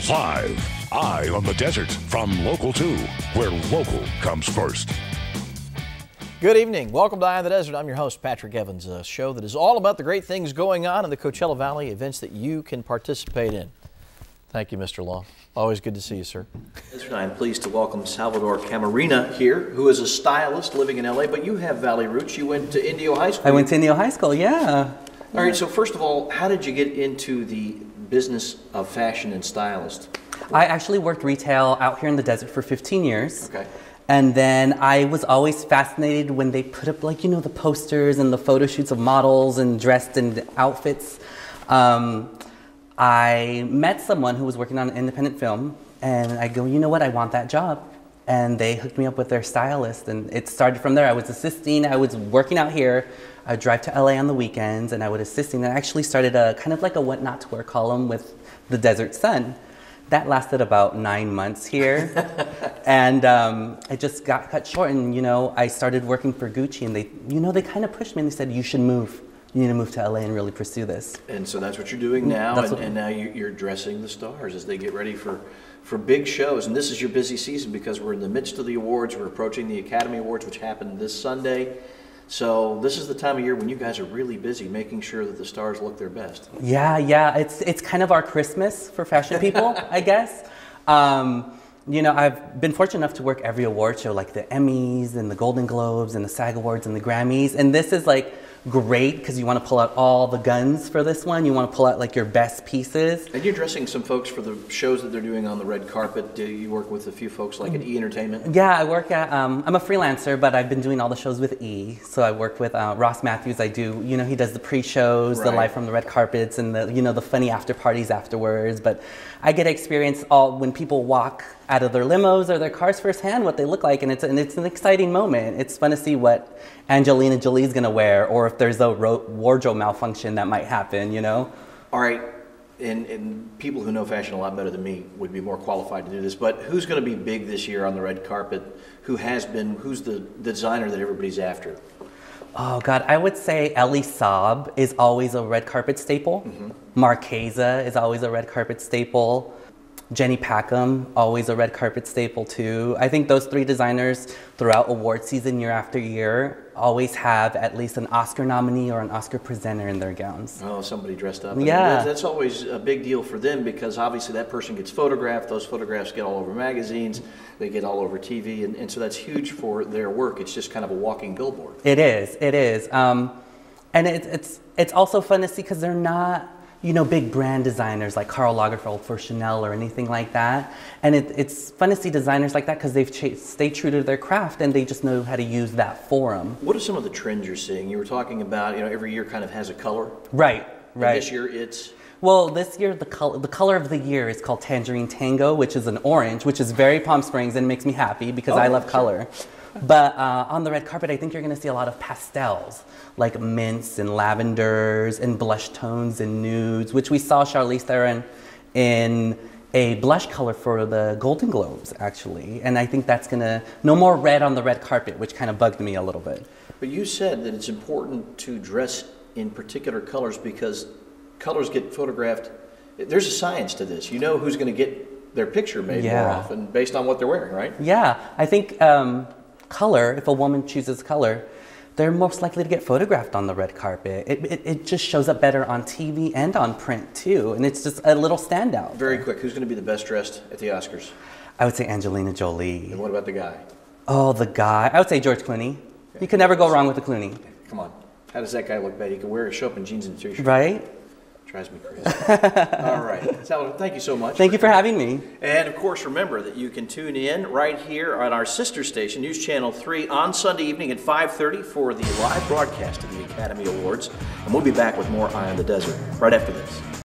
Live, Eye on the Desert from Local 2, where local comes first. Good evening. Welcome to Eye on the Desert. I'm your host, Patrick Evans, a show that is all about the great things going on in the Coachella Valley, events that you can participate in. Thank you, Mr. Law. Always good to see you, sir. I'm pleased to welcome Salvador Camarena here, who is a stylist living in LA, but you have Valley roots. You went to Indio High School. I went to Indio High School, yeah. All right, so first of all, how did you get into the business of fashion and stylist? I actually worked retail out here in the desert for 15 years. Okay. And then I was always fascinated when they put up, like, you know, the posters and the photo shoots of models and dressed in outfits. I met someone who was working on an independent film, and I go, you know what, I want that job. And they hooked me up with their stylist, and it started from there. I was assisting, I was working out here. I would drive to LA on the weekends, and I would assisting. And I actually started a kind of like a what not to wear column with the Desert Sun. That lasted about 9 months here. And it just got cut short, and you know, I started working for Gucci, and they kind of pushed me, and they said, you should move. You need to move to LA and really pursue this. And so that's what you're doing now, and now you're dressing the stars as they get ready for big shows. And this is your busy season because we're in the midst of the awards. We're approaching the Academy Awards, which happen this Sunday. So this is the time of year when you guys are really busy making sure that the stars look their best. Yeah, it's kind of our Christmas for fashion people, I guess. You know, I've been fortunate enough to work every award show, like the Emmys and the Golden Globes and the SAG Awards and the Grammys. And this is like great because you want to pull out all the guns for this one. You want to pull out like your best pieces. And you're dressing some folks for the shows that they're doing on the red carpet. Do you work with a few folks like at E! Entertainment? Yeah, I work at, I'm a freelancer, but I've been doing all the shows with E! So I work with Ross Matthews. I do, you know, he does the pre-shows, the live from the red carpets, and the, you know, the funny after parties afterwards. But I get to experience all when people walk out of their limos or their cars firsthand what they look like, and it's an exciting moment. It's fun to see what Angelina Jolie's gonna wear, or if there's a wardrobe malfunction that might happen, you know? All right, and people who know fashion a lot better than me would be more qualified to do this, but who's gonna be big this year on the red carpet? Who's the designer that everybody's after? Oh God, I would say Elie Saab is always a red carpet staple. Marchesa is always a red carpet staple. Jenny Packham, always a red carpet staple too. I think those three designers throughout award season year after year always have at least an Oscar nominee or an Oscar presenter in their gowns. Oh, somebody dressed up. Yeah. That's always a big deal for them because obviously that person gets photographed, those photographs get all over magazines, they get all over TV, and so that's huge for their work. It's just kind of a walking billboard. It is. And it's also fun to see because they're not, you know, big brand designers like Karl Lagerfeld for Chanel or anything like that. And it's fun to see designers like that because they've stayed true to their craft and they just know how to use that forum. What are some of the trends you're seeing? You were talking about, you know, every year kind of has a color. Right. And this year it's? Well, this year the color of the year is called Tangerine Tango, which is an orange, which is very Palm Springs and makes me happy because I love color. But on the red carpet, I think you're going to see a lot of pastels, like mints and lavenders and blush tones and nudes, which we saw Charlize Theron in a blush color for the Golden Globes, actually. And I think that's going to, no more red on the red carpet, which kind of bugged me a little bit. But you said that it's important to dress in particular colors because colors get photographed. There's a science to this. You know who's going to get their picture made more often based on what they're wearing, right? Yeah, I think color, if a woman chooses color, they're most likely to get photographed on the red carpet. It just shows up better on TV and on print too, and it's just a little standout. Very quick, who's going to be the best dressed at the Oscars? I would say Angelina Jolie. And what about the guy? Oh, the guy. I would say George Clooney. Okay. You can never go wrong with the Clooney. Come on. How does that guy look bad? He can show up in jeans and a t-shirt. Right? Drives me crazy. All right. Salvador, thank you so much. Thank you for having me. And of course, remember that you can tune in right here on our sister station, News Channel 3, on Sunday evening at 5:30 for the live broadcast of the Academy Awards. And we'll be back with more Eye on the Desert right after this.